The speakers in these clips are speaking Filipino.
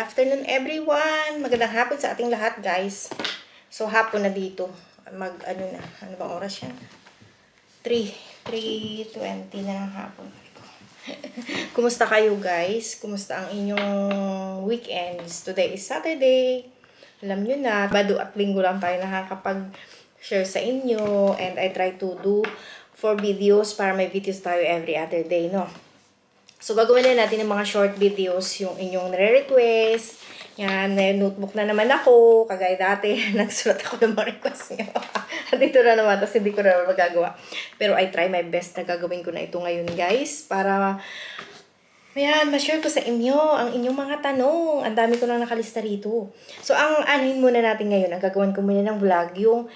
afternoon everyone! Magandang hapon sa ating lahat guys. So hapon na dito. Ano bang oras yan? 3:20 na ng hapon. Kumusta kayo guys? Kumusta ang inyong weekends? Today is Saturday. Alam nyo na, Sabado at Linggo lang tayo nakakapag-share sa inyo. And I try to do 4 videos para may videos tayo every other day, no? So, gagawin na natin ng mga short videos yung inyong nare-request. Yan, may notebook na naman ako. Kagaya dati, nagsulat ako ng mga request nyo. Dito na naman, tapos hindi ko na magagawa. Pero I try my best na gagawin ko na ito ngayon, guys. Para, ayan, ma-share ko sa inyo ang inyong mga tanong. Ang dami ko na nakalista rito. So, ang anuhin muna natin ngayon, ang gagawin ko muna ng vlog, yung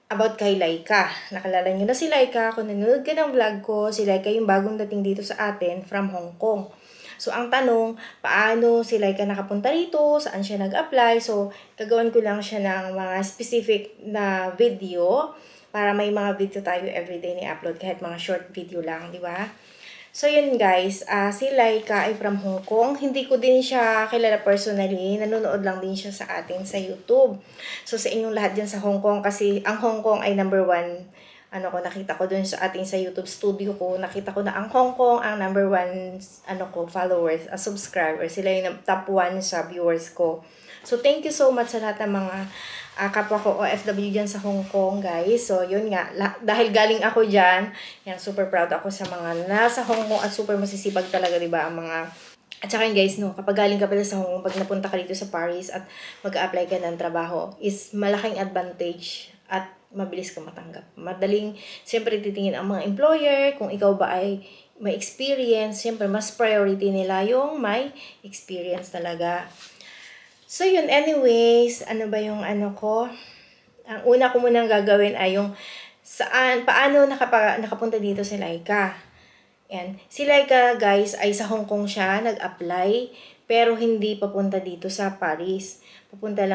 about kay Laika. Nakalala nyo na si Laika. Kung nanonood ka ng vlog ko, si Laika yung bagong dating dito sa atin from Hong Kong. So, ang tanong, paano si Laika nakapunta rito? Saan siya nag-apply? So, gagawin ko lang siya ng mga specific na video para may mga video tayo everyday ni upload kahit mga short video lang, di ba? So, yun guys, si Laika ay from Hong Kong. Hindi ko din siya kilala personally. Nanonood lang din siya sa atin sa YouTube. So, sa inyong lahat dyan sa Hong Kong, kasi ang Hong Kong ay number 1. Nakita ko dun sa ating sa YouTube studio ko. Nakita ko na ang Hong Kong ang number 1, followers, subscribers. Sila yung top 1 sa viewers ko. So, thank you so much sa lahat ng mga kapwa ko OFW dyan sa Hong Kong, guys. So, yun nga. Dahil galing ako dyan, yan, super proud ako sa mga nasa Hong Kong at super masisipag talaga, diba, ang mga... At saka guys, no, kapag galing ka pala sa Hong Kong, pag napunta ka dito sa Paris at mag-a-apply ka ng trabaho, is malaking advantage at mabilis ka matanggap. Madaling, siyempre titingin ang mga employer, kung ikaw ba ay may experience, siyempre mas priority nila yung may experience talaga. So, yun, anyways, ano ba yung ko? Ang una ko munang gagawin ay yung paano nakapunta dito si Laika. And si Laika, guys, ay sa Hong Kong siya nag-apply, pero hindi papunta dito sa Paris. Papunta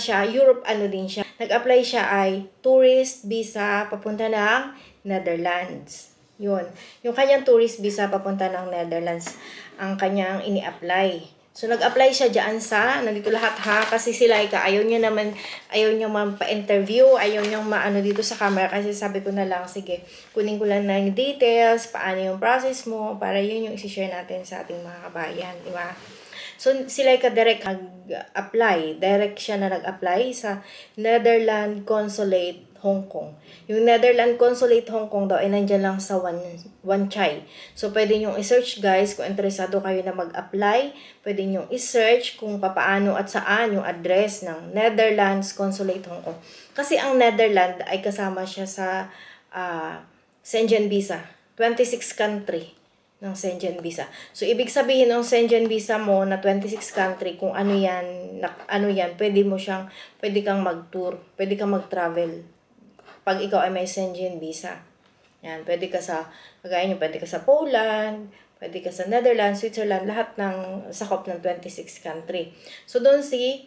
siya, Europe, din siya. Nag-apply siya ay tourist visa papunta ng Netherlands. Yun. Yung kanyang tourist visa papunta ng Netherlands, ang kanyang ini-apply. So, nag-apply siya dyan nandito lahat ha, kasi si Laika, ayaw niya pa-interview, ayaw niya maano dito sa camera, kasi sabi ko na lang, sige, kunin ko lang na yung details, paano yung process mo, para yun yung isi-share natin sa ating mga kabayan, di ba? So, si Laika direct siya na nag-apply sa Netherlands Consulate Hong Kong. Yung Netherlands Consulate Hong Kong daw ay nandyan lang sa Wan Chai. So, pwede nyo i-search guys kung interesado kayo na mag-apply. Pwede nyo i-search kung paano at saan yung address ng Netherlands Consulate Hong Kong. Kasi ang Netherlands ay kasama siya sa Schengen Visa. 26 country ng Schengen Visa. So, ibig sabihin ng Schengen Visa mo na 26 country, kung ano yan, pwede kang mag-tour, pwede kang mag-travel. Pag ikaw ay may Schengen Visa. Yan, pwede ka sa Poland, pwede ka sa Netherlands, Switzerland, lahat ng sakop ng 26 country. So, doon si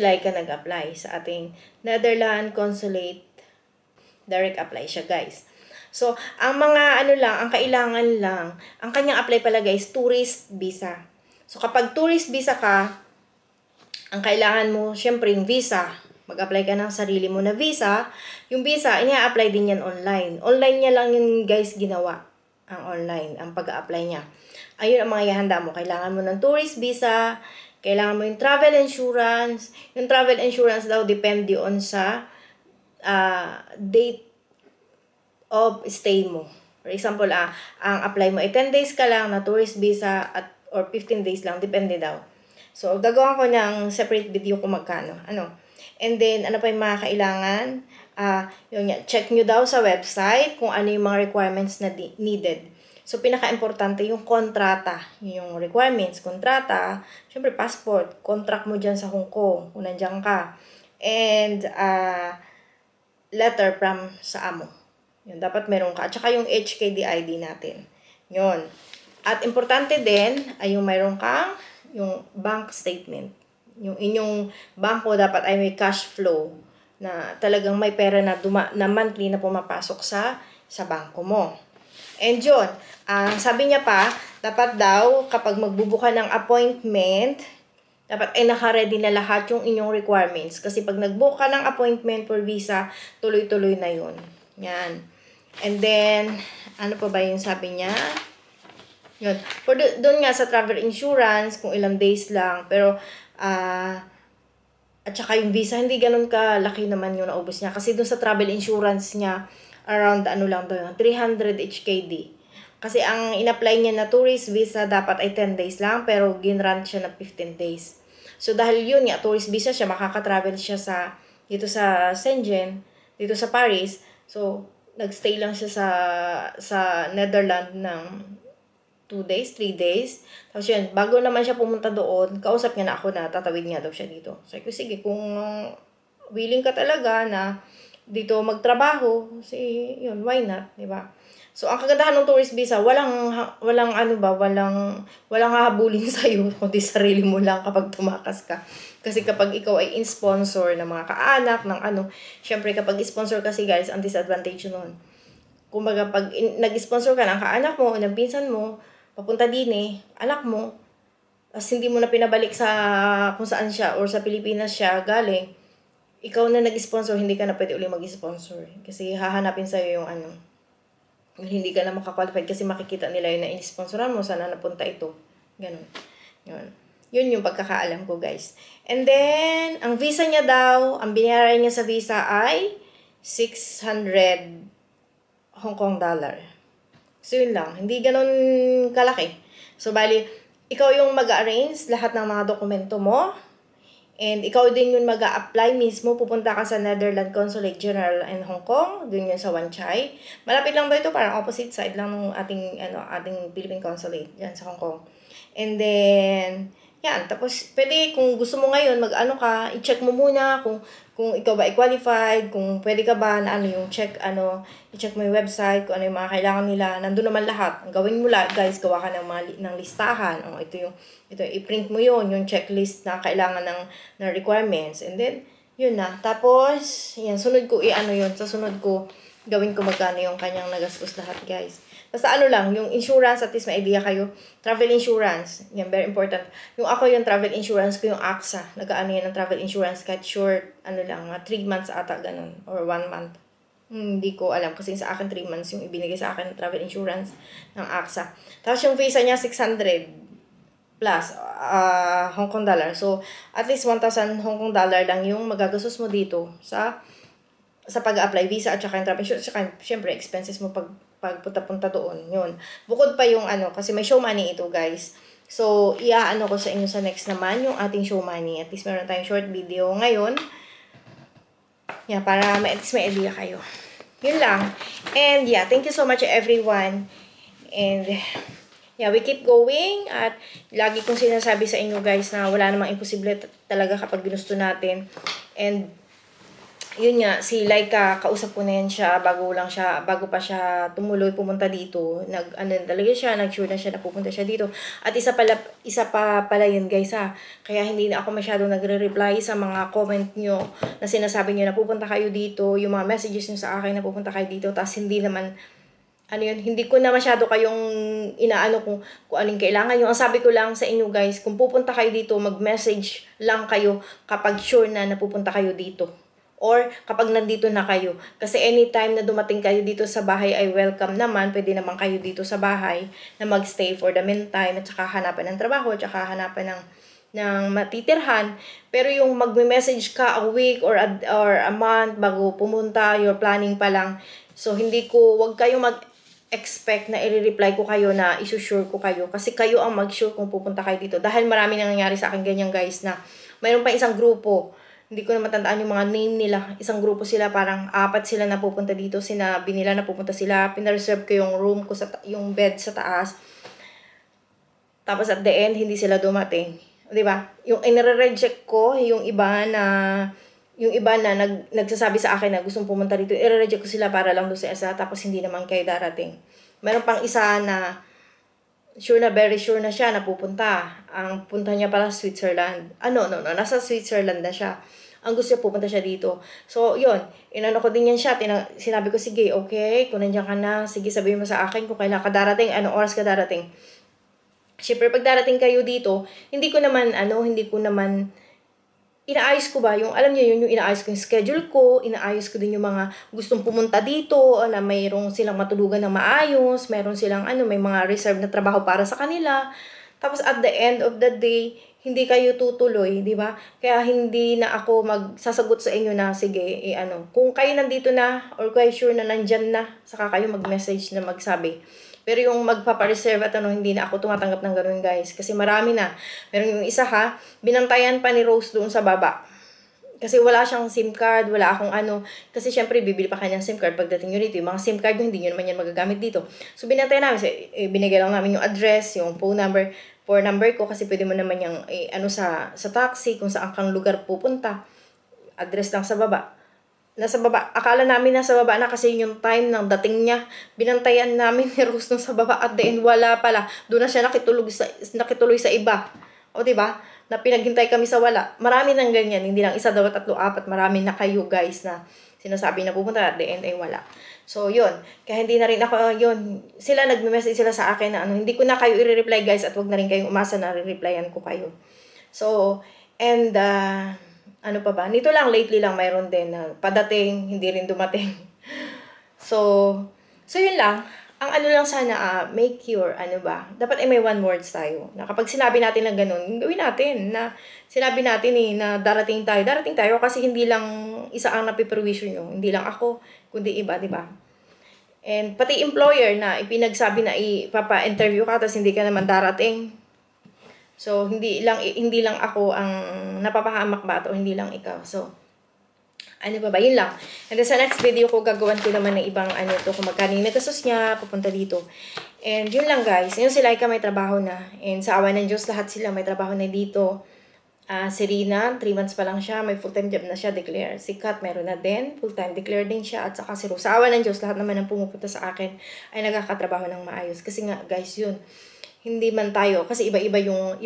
Laika nag-apply sa ating Netherlands Consulate. Direct apply siya, guys. So, ang mga ang kailangan lang, ang kanyang apply pala guys, tourist visa. So, kapag tourist visa ka, ang kailangan mo, syempre yung visa. Mag-apply ka ng sarili mo na visa. Yung visa, ina-apply din yan online. Online niya lang yun guys ginawa. Ang pag-apply niya. Ayun ang mga ihanda mo. Kailangan mo ng tourist visa. Kailangan mo yung travel insurance. Yung travel insurance daw depende on sa date of stay mo. For example, ang apply mo ay 10 days ka lang na tourist visa or 15 days lang. Depende daw. So, gagawa ko ng separate video kung magkano. And then, ano pa yung mga kailangan? Check nyo daw sa website kung ano yung mga requirements na needed. So, pinaka-importante yung kontrata. Yung requirements, kontrata. Siyempre, passport. Contract mo dyan sa Hong Kong kung nandiyan ka. And, letter from sa amo. Yun, dapat meron ka. At saka yung HKD ID natin. Yun. At importante din ay yung meron kang yung bank statement. Yung inyong bangko dapat ay may cash flow na talagang may pera na monthly na pumapasok sa bangko mo. And yun, sabi niya pa, dapat daw kapag magbubuka ng appointment, dapat ay naka-ready na lahat yung inyong requirements. Kasi pag nag-book ka ng appointment for visa, tuloy-tuloy na yun. Yan. And then, ano pa ba yung sabi niya? Yun. For doon nga sa travel insurance, kung ilang days lang. Pero, at saka yung visa, hindi ganun kalaki naman yung naubos niya. Kasi doon sa travel insurance niya, around ano lang doon, 300 HKD. Kasi ang in-apply niya na tourist visa dapat ay 10 days lang, pero ginrant siya na 15 days. So dahil yun nga, tourist visa siya, makaka-travel siya dito sa Schengen, dito sa Paris. So, nagstay lang siya sa Netherlands ng 2 days, 3 days. Tapos yun, bago naman siya pumunta doon, kausap niya na ako na tatawid nga daw siya dito. Sabi ko, sige, kung willing ka talaga na dito magtrabaho, yun, why not, di ba? So, ang kagandahan ng tourist visa, walang hahabulin sa'yo, kundi sarili mo lang kapag tumakas ka. Kasi kapag ikaw ay in-sponsor ng mga kaanak, ng syempre kapag sponsor kasi guys, ang disadvantage nun. Kumbaga, pag nag-sponsor ka ng kaanak mo, o ng pinsan mo, papunta din anak mo, as hindi mo na pinabalik sa kung saan siya, or sa Pilipinas siya galing, ikaw na nag-sponsor, hindi ka na pwede ulit mag-sponsor. Kasi hahanapin sa'yo yung hindi ka na makakwalified kasi makikita nila yun na in-sponsoran mo, sana napunta ito. Ganun. Yun yung pagkakaalam ko, guys. And then, ang visa niya daw, ang binayaran niya sa visa ay 600 Hong Kong dollar. So, yun lang. Hindi ganun kalaki. So, bali, ikaw yung mag-arrange lahat ng mga dokumento mo. And ikaw din yung mag-a-apply mismo, pupunta ka sa Netherlands Consulate General in Hong Kong, dun yun sa Wan Chai. Malapit lang ba ito? Parang opposite side lang ng ating Philippine Consulate dyan sa Hong Kong. And then, yan. Tapos, pwede, kung gusto mo ngayon, i-check mo muna kung ikaw ba ay qualified, kung pwede ka ba na yung i-check mo yung website, kung ano yung mga kailangan nila. Nandun naman lahat. Gawin mo lahat, guys. Gawa ka ng listahan. Ito, i-print mo yung checklist na kailangan ng requirements. And then, yun na. Tapos, yan, sunod ko, sa sunod ko, gawin ko magkano yung kanyang nagastos lahat, guys. Basta yung insurance, at least may idea kayo. Travel insurance, yan, very important. Yung travel insurance ko, yung AXA. Nag-ano yan ng travel insurance, kahit short, 3 months ata, ganun, or 1 month. Hindi ko alam, kasi sa akin 3 months yung ibinigay sa akin ng travel insurance ng AXA. Tapos yung visa niya, 600 plus Hong Kong dollar. So, at least 1,000 Hong Kong dollar lang yung magagastos mo dito sa pag-apply visa at saka yung travel insurance. Saka, syempre, expenses mo pagpunta-punta doon. Yun. Bukod pa yung kasi may show money ito, guys. So, ko sa inyo sa next naman, yung ating show money. At least meron tayong short video ngayon. Yeah, para at least may idea kayo. Yun lang. And yeah, thank you so much everyone. And yeah, we keep going. At lagi kong sinasabi sa inyo, guys, na wala namang imposible talaga kapag ginusto natin. And yun nga, si Laika, kausap ko na yan siya bago pa siya tumuloy pumunta dito. Nag-sure na siya na pupunta siya dito. At isa pa pala yun, guys, Kaya hindi na ako masyadong nagre-reply sa mga comment nyo na sinasabi nyo na pupunta kayo dito, yung mga messages nyo sa akin na pupunta kayo dito, tapos hindi naman, hindi ko na masyado kayong kung anong kailangan nyo. Ang sabi ko lang sa inyo, guys, kung pupunta kayo dito, mag-message lang kayo kapag sure na napupunta kayo dito. Or kapag nandito na kayo. Kasi anytime na dumating kayo dito sa bahay ay welcome naman. Pwede naman kayo dito sa bahay na magstay for the meantime at saka hanapan ng trabaho at saka hanapan ng matitirhan. Pero yung magme-message ka a week or a month bago pumunta, you're planning pa lang. So wag kayong mag-expect na i-reply ko kayo na isusure ko kayo. Kasi kayo ang mag-sure kung pupunta kayo dito. Dahil marami nangyayari sa akin ganyan, guys, na mayroon pa isang grupo. Hindi ko na matandaan yung mga name nila. Isang grupo sila, parang 4 sila na pupunta dito. Sinabi nila na pupunta sila. Pinareserve ko yung room ko, yung bed sa taas. Tapos at the end, hindi sila dumating. Diba? Yung inire-reject ko, yung iba na nagsasabi sa akin na gustong pumunta dito, i-reject ko sila para lang doon sa isa, tapos hindi naman kayo darating. Meron pang isa na very sure na siya na pupunta. Ang punta niya pala Switzerland. No, nasa Switzerland na siya. ang gusto niya pupunta siya dito. So, yun, inano ko din yan siya, sinabi ko, sige, okay, kung nandiyan ka na, sige, sabihin mo sa akin kung kailan ka darating, anong oras ka darating. Siyempre, pag darating kayo dito, hindi ko naman, inaayos ko ba, yung, alam niyo yun, yung inaayos ko yung schedule ko, inaayos ko din yung mga gustong pumunta dito, na mayroong silang matulugan ng maayos, mayroon silang, may mga reserve na trabaho para sa kanila. Tapos, at the end of the day, hindi kayo tutuloy, di ba? Kaya hindi na ako magsasagot sa inyo na, sige, kung kayo nandito na, or kayo sure na nandyan na, saka kayo mag-message na magsabi. Pero yung magpapareserve at hindi na ako tumatanggap ng ganun, guys. Kasi marami na. Pero yung isa binantayan pa ni Rose doon sa baba. Kasi wala siyang SIM card, wala akong Kasi syempre, bibili pa kanyang SIM card pagdating nyo dito. Yung mga SIM card nyo, hindi nyo naman yan magagamit dito. So, binantayan namin. So, binigay lang namin yung address, yung phone number ko. Kasi pwede mo naman yung, sa taxi, kung saan kang lugar pupunta. Address lang sa baba. Nasa baba. Akala namin nasa baba na kasi yung time ng dating niya. Binantayan namin ni Rose nung sa baba at the end wala pala. Doon na siya nakituloy sa iba. O diba? Na pinaghintay kami sa wala. Marami nang ganyan. Hindi lang 1, 2, 3, 4. Marami na kayo guys na sinasabi na pupunta at the end ay wala. So, yun. Kaya hindi na rin ako, yun. Sila nagme-message sila sa akin na hindi ko na kayo i-reply guys at wag na rin kayong umasa na re-replyan ko kayo. So, and ano pa ba? Nito lang, lately lang, mayroon din na padating, hindi rin dumating. So yun lang. Ang lang sana, make your, dapat ay may one words tayo. Na kapag sinabi natin ng ganun, gawin natin. Na sinabi natin na darating tayo kasi hindi lang isa ang napiperwisyo nyo. Hindi lang ako, kundi iba, di ba? And pati employer na ipinagsabi na ipapa-interview ka tapos hindi ka naman darating. So, hindi lang ako ang napapahamak ba o hindi lang ikaw. So, ano pa ba? Yun lang. And then sa next video ko, gagawan ko naman ng ibang kung magkano yung nagasos niya, pupunta dito. And yun lang guys. Yung si Laika may trabaho na. And sa awa ng Diyos, lahat sila may trabaho na dito. Si Rina, 3 months pa lang siya, may full-time job na siya, declare. Si Kat, meron na din, full-time, declare din siya. At saka si Rose, sa awa ng Diyos, lahat naman ang pumupunta sa akin ay nagkakatrabaho ng maayos. Kasi nga guys, yun. Hindi man tayo kasi iba-iba yung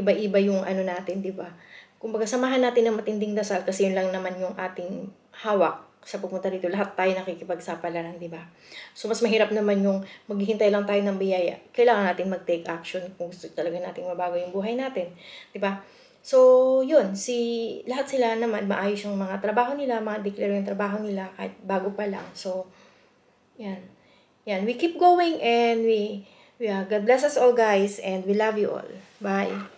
natin, 'di ba? Kumbaga samahan natin ng matinding dasal kasi yun lang naman yung ating hawak sa pupunta dito. Lahat tayo nakikipagsapalaran, 'di ba? So mas mahirap naman yung maghihintay lang tayo ng biyaya. Kailangan natin mag-take action kung gusto talaga nating mabago yung buhay natin, 'di ba? So, yun, lahat sila naman maayos yung mga trabaho nila, mga declare yung trabaho nila kahit bago pa lang. So, yan. Yan, we keep going and God bless us all guys and we love you all. Bye.